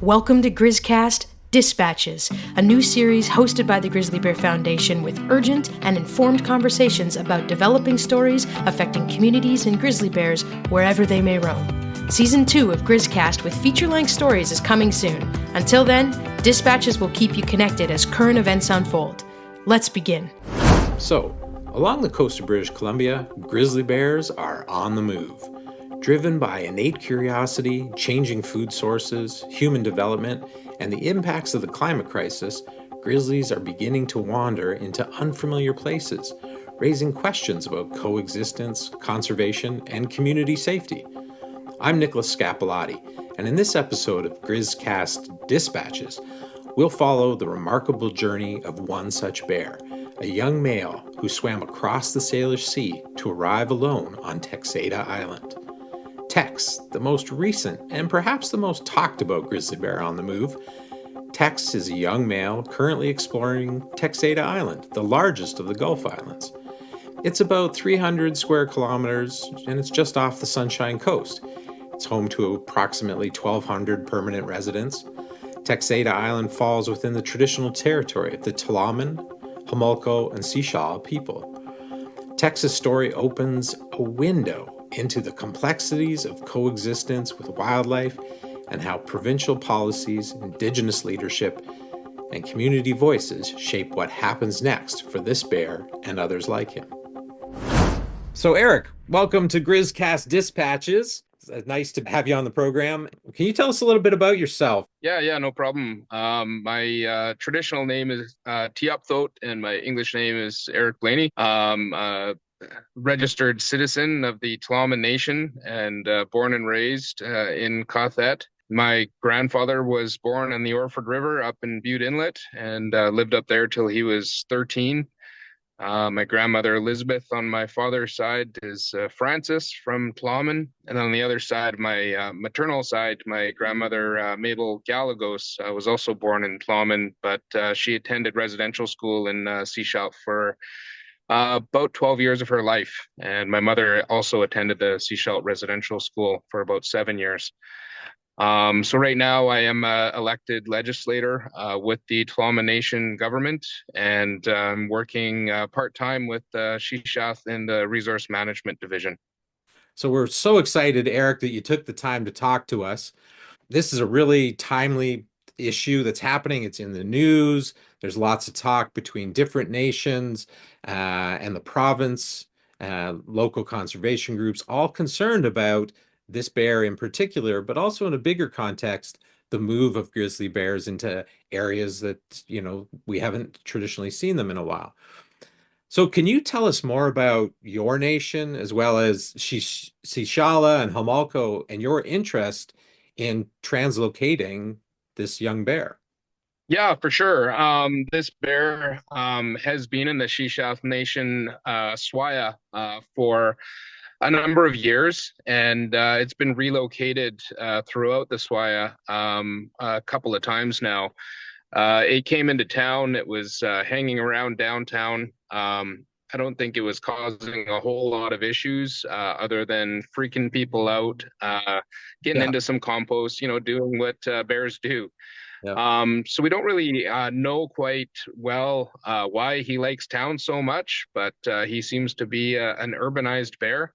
Welcome to GrizzCast Dispatches, a new series hosted by the Grizzly Bear Foundation with urgent and informed conversations about developing stories affecting communities and grizzly bears wherever they may roam. Season 2 of GrizzCast with feature-length stories is coming soon. Until then, Dispatches will keep you connected as current events unfold. Let's begin. So, along the coast of British Columbia, grizzly bears are on the move. Driven by innate curiosity, changing food sources, human development, and the impacts of the climate crisis, grizzlies are beginning to wander into unfamiliar places, raising questions about coexistence, conservation, and community safety. I'm Nicholas Scapolotti, and in this episode of GrizzCast Dispatches, we'll follow the remarkable journey of one such bear, a young male who swam across the Salish Sea to arrive alone on Texada Island. Tex, the most recent and perhaps the most talked about grizzly bear on the move. Tex is a young male currently exploring Texada Island, the largest of the Gulf Islands. It's about 300 square kilometers and it's just off the Sunshine Coast. It's home to approximately 1,200 permanent residents. Texada Island falls within the traditional territory of the Tla'amin, Homolko, and Shishalh people. Tex's story opens a window into the complexities of coexistence with wildlife and how provincial policies, Indigenous leadership, and community voices shape what happens next for this bear and others like him. So Erik, welcome to GrizzCast Dispatches. It's nice to have you on the program. Can you tell us a little bit about yourself? Yeah, no problem. My traditional name is Tiy'ap thote, and my English name is Erik Blaney. Registered citizen of the Tla'amin Nation and born and raised in Coexistence. My grandfather was born on the Orford River up in Butte Inlet and lived up there till he was 13. My grandmother Elizabeth on my father's side is Frances from Tla'amin, and on the other side, my maternal side, my grandmother Mabel Galagos was also born in Tla'amin, but she attended residential school in shishalh for about 12 years of her life. And my mother also attended the shishalh residential school for about 7 years. So right now I am an elected legislator with the Tla'amin Nation government, and I'm working part-time with shishalh in the resource management division. So we're so excited, Erik, that you took the time to talk to us. This is a really timely issue that's happening. It's in the news. There's lots of talk between different nations and the province, local conservation groups, all concerned about this bear in particular, but also in a bigger context, the move of grizzly bears into areas that, we haven't traditionally seen them in a while. So can you tell us more about your nation as well as Shishalh and Homolko and your interest in translocating this young bear? Yeah, for sure. This bear has been in the Shishalh Nation Swaya for a number of years, and it's been relocated throughout the Swaya a couple of times now. It came into town. It was hanging around downtown. I don't think it was causing a whole lot of issues other than freaking people out, getting into some compost, doing what bears do. Yeah. So we don't really know quite well why he likes town so much, but he seems to be an urbanized bear.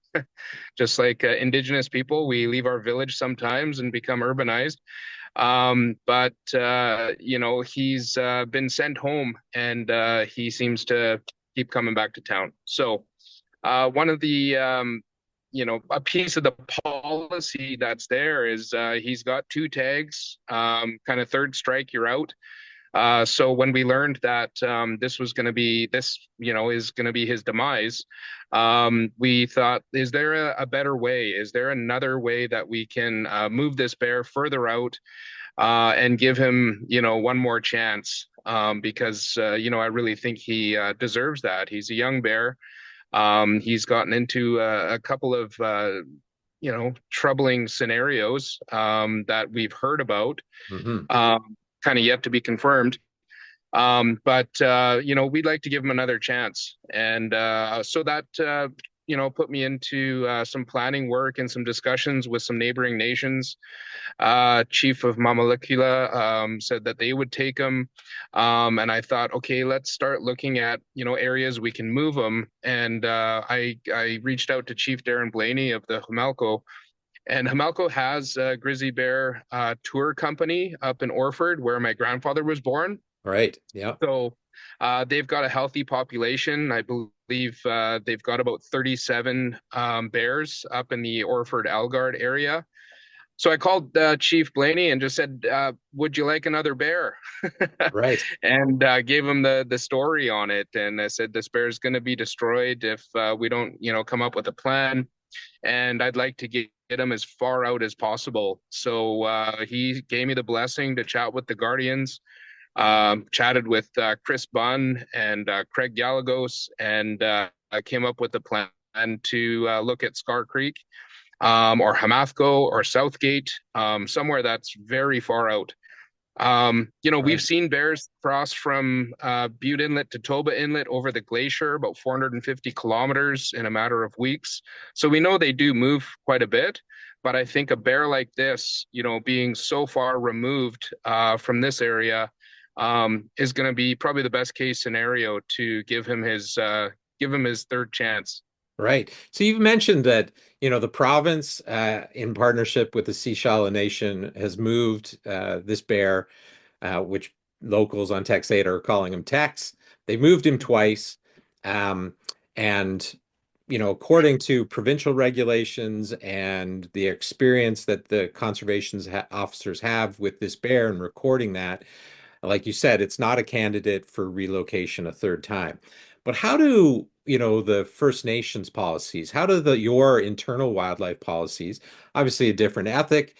Just like Indigenous people, we leave our village sometimes and become urbanized. But he's been sent home, and he seems to keep coming back to town. So one of the a piece of the policy that's there is he's got 2 tags, kind of third strike, you're out. So when we learned that this is going to be his demise, we thought, is there a better way? Is there another way that we can move this bear further out and give him, one more chance? Because, I really think he deserves that. He's a young bear. He's gotten into a couple of, troubling scenarios that we've heard about, kind of yet to be confirmed. But we'd like to give him another chance. And so that, put me into some planning work and some discussions with some neighboring nations. Chief of Mamalikila said that they would take them. And I thought, okay, let's start looking at, areas we can move them. And I reached out to Chief Darren Blaney of the Humalco. And Humalco has a Grizzly Bear tour company up in Orford, where my grandfather was born. Right. Yeah. So they've got a healthy population. I believe they've got about 37 bears up in the Orford Algard area. So I called Chief Blaney and just said, "Would you like another bear?" Right. And gave him the story on it. And I said, "This bear is going to be destroyed if we don't, come up with a plan. And I'd like to get him as far out as possible." So he gave me the blessing to chat with the Guardians. Chatted with Chris Bunn and Craig Galagos, and I came up with a plan to look at Scar Creek, or Hamathco or Southgate, somewhere that's very far out. Right. We've seen bears cross from Butte Inlet to Toba Inlet over the glacier, about 450 kilometers in a matter of weeks. So we know they do move quite a bit. But I think a bear like this, being so far removed from this area, is going to be probably the best case scenario to give him his third chance. Right. So you've mentioned that, the province, in partnership with the Shishalh Nation, has moved this bear, which locals on Texada are calling him Tex. They moved him twice. And, according to provincial regulations and the experience that the conservation officers have with this bear and recording that, like you said, it's not a candidate for relocation a third time. But how do, the First Nations policies, how do your internal wildlife policies, obviously a different ethic,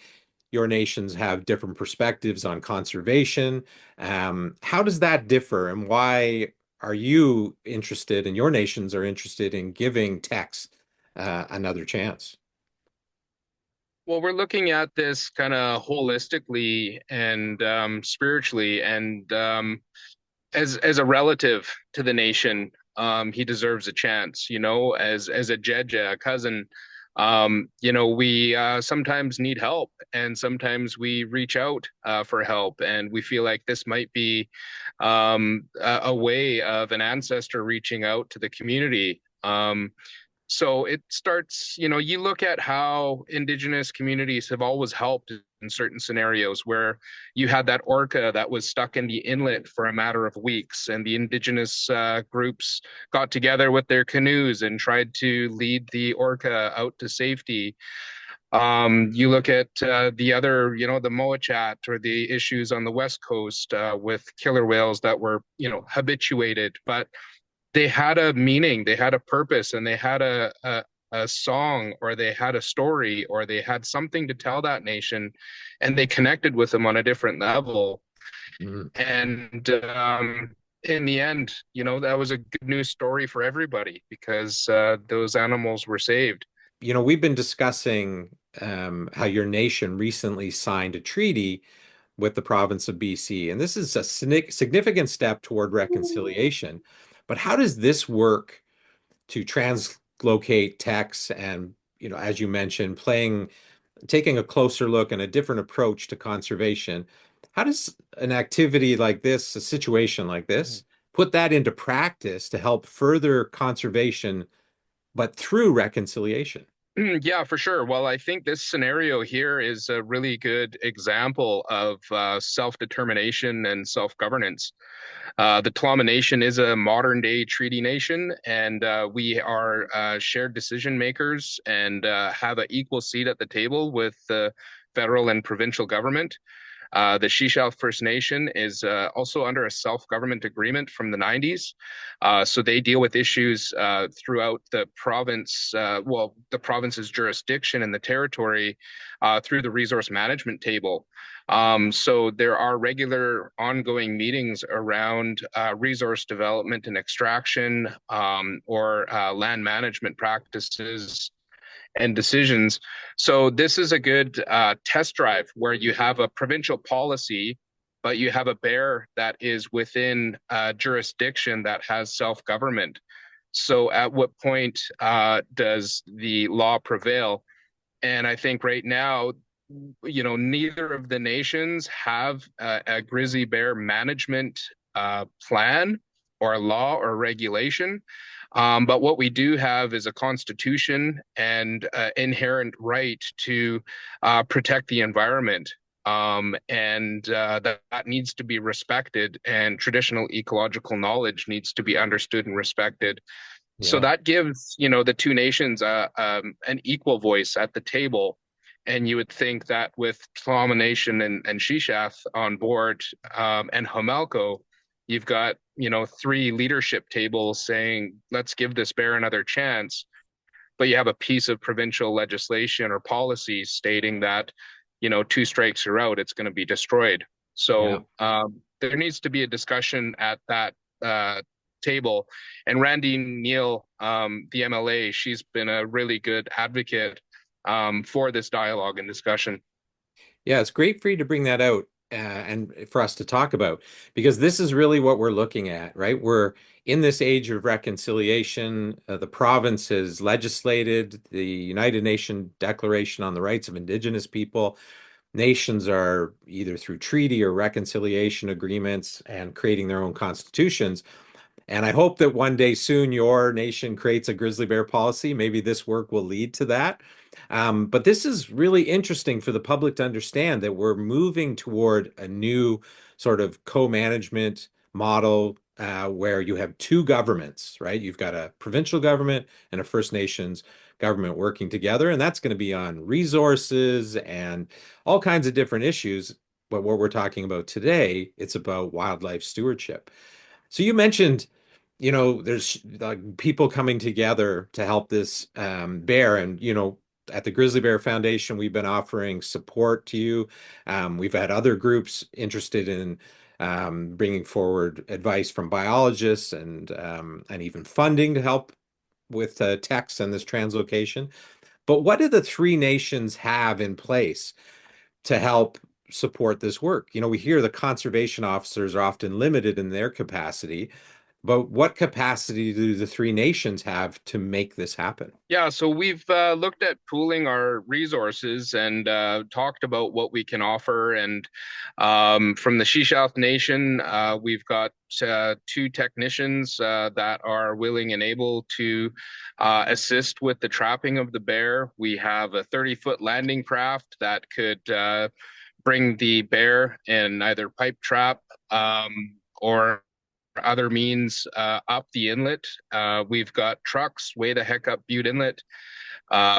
your nations have different perspectives on conservation. How does that differ, and why are you interested, and your nations are interested in giving Tex another chance? Well, we're looking at this kind of holistically and spiritually, and as a relative to the nation, he deserves a chance. As a Jeja, a cousin, we sometimes need help, and sometimes we reach out for help, and we feel like this might be a way of an ancestor reaching out to the community. So it starts, you look at how Indigenous communities have always helped in certain scenarios where you had that orca that was stuck in the inlet for a matter of weeks, and the Indigenous groups got together with their canoes and tried to lead the orca out to safety. You look at the other, the Moachat, or the issues on the West Coast with killer whales that were, habituated, but they had a meaning, they had a purpose, and they had a song, or they had a story, or they had something to tell that nation, and they connected with them on a different level. Mm. And in the end, that was a good news story for everybody, because those animals were saved. We've been discussing how your nation recently signed a treaty with the province of BC, and this is a significant step toward reconciliation. But how does this work to translocate Tex and, as you mentioned, taking a closer look and a different approach to conservation? How does an activity like this, a situation like this, put that into practice to help further conservation, but through reconciliation? Yeah, for sure. Well, I think this scenario here is a really good example of self-determination and self-governance. The Tla'amin Nation is a modern day treaty nation, and we are shared decision makers, and have an equal seat at the table with the federal and provincial government. The Shishalh First Nation is also under a self-government agreement from the 90s. So they deal with issues throughout the province, the province's jurisdiction and the territory, through the resource management table. So there are regular ongoing meetings around resource development and extraction, or land management practices and decisions. So this is a good test drive where you have a provincial policy, but you have a bear that is within a jurisdiction that has self-government. So at what point does the law prevail? And I think right now, neither of the nations have a grizzly bear management plan or law or regulation. But what we do have is a constitution and inherent right to protect the environment. And that needs to be respected, and traditional ecological knowledge needs to be understood and respected. So Yeah. that gives, the two nations an equal voice at the table. And you would think that with Tla'amin Nation and shishalh on board, and Hamelco, you've got, three leadership tables saying, let's give this bear another chance. But you have a piece of provincial legislation or policy stating that, two strikes are out, it's going to be destroyed. Yeah. So there needs to be a discussion at that table. And Randy Neal, the MLA, she's been a really good advocate for this dialogue and discussion. Yeah, it's great for you to bring that out and for us to talk about, because this is really what we're looking at, right? We're in this age of reconciliation. The province has legislated the United Nations Declaration on the Rights of Indigenous People. Nations are either through treaty or reconciliation agreements and creating their own constitutions. And I hope that one day soon your nation creates a grizzly bear policy. Maybe this work will lead to that. But this is really interesting for the public to understand that we're moving toward a new sort of co-management model where you have two governments, right? You've got a provincial government and a First Nations government working together, and that's going to be on resources and all kinds of different issues. But what we're talking about today, it's about wildlife stewardship. So you mentioned, there's like people coming together to help this bear, and at the Grizzly Bear Foundation, we've been offering support to you. We've had other groups interested in bringing forward advice from biologists and even funding to help with text and this translocation. But what do the three nations have in place to help support this work? We hear the conservation officers are often limited in their capacity, but what capacity do the three nations have to make this happen? Yeah, so we've looked at pooling our resources and talked about what we can offer. And from the Shishalh Nation, we've got two technicians that are willing and able to assist with the trapping of the bear. We have a 30-foot landing craft that could bring the bear in either pipe trap or other means up the inlet. We've trucks way the heck up Butte Inlet.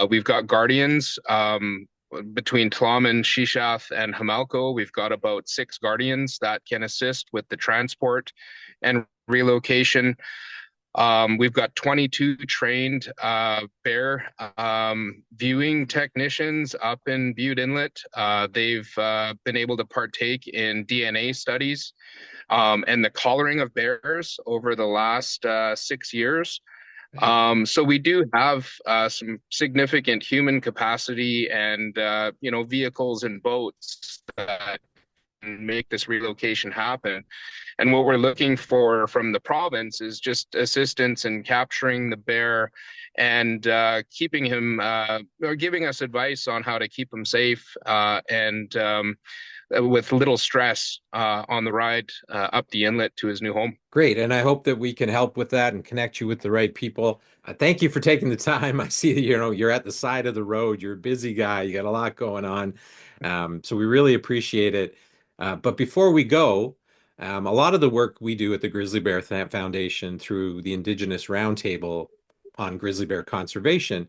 We've got guardians between Tla'amin, shishalh, and Hamelco. We've got about 6 guardians that can assist with the transport and relocation. We've got 22 trained bear viewing technicians up in Butte Inlet. They've been able to partake in DNA studies and the collaring of bears over the last 6 years. So we do have some significant human capacity and vehicles and boats that can make this relocation happen. And what we're looking for from the province is just assistance in capturing the bear and keeping him or giving us advice on how to keep him safe and with little stress on the ride up the inlet to his new home. Great. And I hope that we can help with that and connect you with the right people. Thank you for taking the time. I see that, you're at the side of the road. You're a busy guy. You got a lot going on. So we really appreciate it. But before we go, a lot of the work we do at the Grizzly Bear Foundation through the Indigenous Roundtable on grizzly bear conservation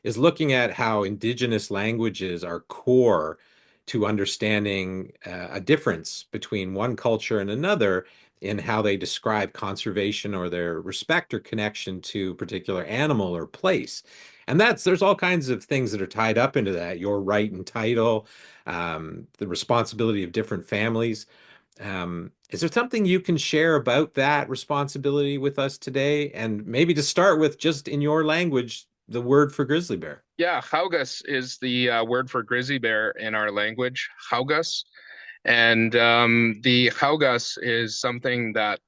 is looking at how Indigenous languages are core to understanding a difference between one culture and another in how they describe conservation or their respect or connection to a particular animal or place. And there's all kinds of things that are tied up into that, your right and title, the responsibility of different families. Is there something you can share about that responsibility with us today? And maybe to start with, just in your language, the word for grizzly bear. Yeah, haugas is the word for grizzly bear in our language, haugas. And the haugas is something that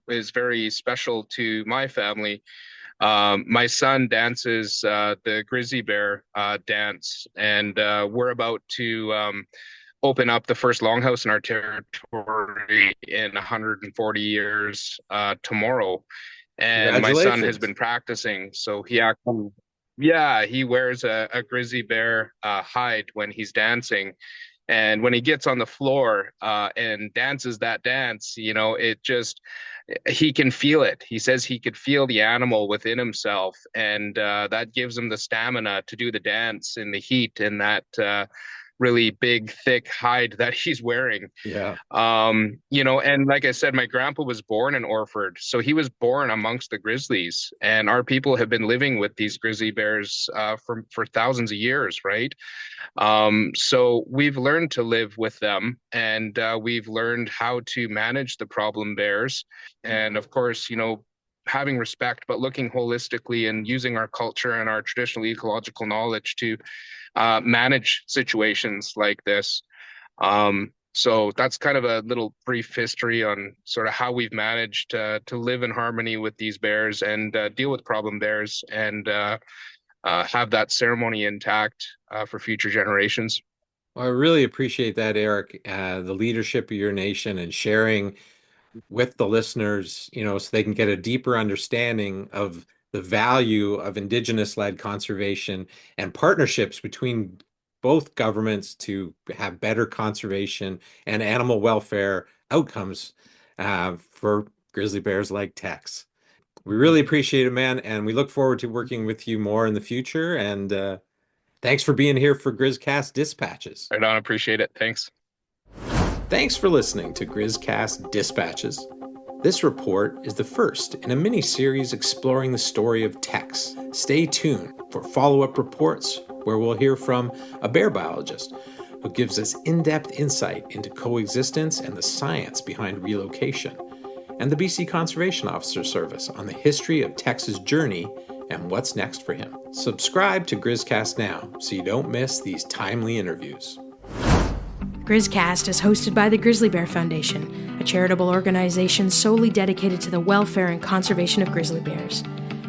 is very special to my family. My son dances the Grizzly Bear dance, and we're about to open up the first longhouse in our territory in 140 years tomorrow. And my son has been practicing, so he actually, yeah, he wears a grizzly bear hide when he's dancing. And when he gets on the floor and dances that dance, it just, he can feel it. He says he could feel the animal within himself, and that gives him the stamina to do the dance in the heat and that really big, thick hide that he's wearing. Yeah. And like I said, my grandpa was born in Orford, so he was born amongst the grizzlies, and our people have been living with these grizzly bears for thousands of years, right? So we've learned to live with them, and we've learned how to manage the problem bears. And of course, having respect, but looking holistically and using our culture and our traditional ecological knowledge to manage situations like this. So that's kind of a little brief history on sort of how we've managed to live in harmony with these bears and deal with problem bears and have that ceremony intact for future generations. Well, I really appreciate that, Erik, the leadership of your nation and sharing with the listeners, so they can get a deeper understanding of the value of Indigenous-led conservation and partnerships between both governments to have better conservation and animal welfare outcomes for grizzly bears like Tex. We really appreciate it, man, and we look forward to working with you more in the future. And thanks for being here for GrizzCast Dispatches. Right on, appreciate it. Thanks. Thanks for listening to GrizzCast Dispatches. This report is the first in a mini-series exploring the story of Tex. Stay tuned for follow-up reports where we'll hear from a bear biologist who gives us in-depth insight into coexistence and the science behind relocation, and the BC Conservation Officer Service on the history of Tex's journey and what's next for him. Subscribe to GrizzCast now so you don't miss these timely interviews. GrizzCast is hosted by the Grizzly Bear Foundation, a charitable organization solely dedicated to the welfare and conservation of grizzly bears.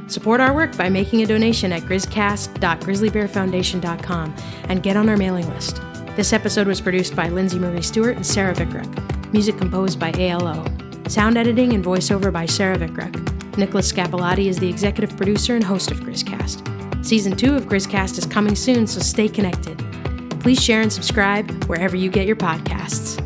Support our work by making a donation at grizzcast.grizzlybearfoundation.com and get on our mailing list. This episode was produced by Lindsay Marie Stewart and Sarah Vickruck. Music composed by ALO. Sound editing and voiceover by Sarah Vickruck. Nicholas Scapolati is the executive producer and host of GrizzCast. Season 2 of GrizzCast is coming soon, so stay connected. Please share and subscribe wherever you get your podcasts.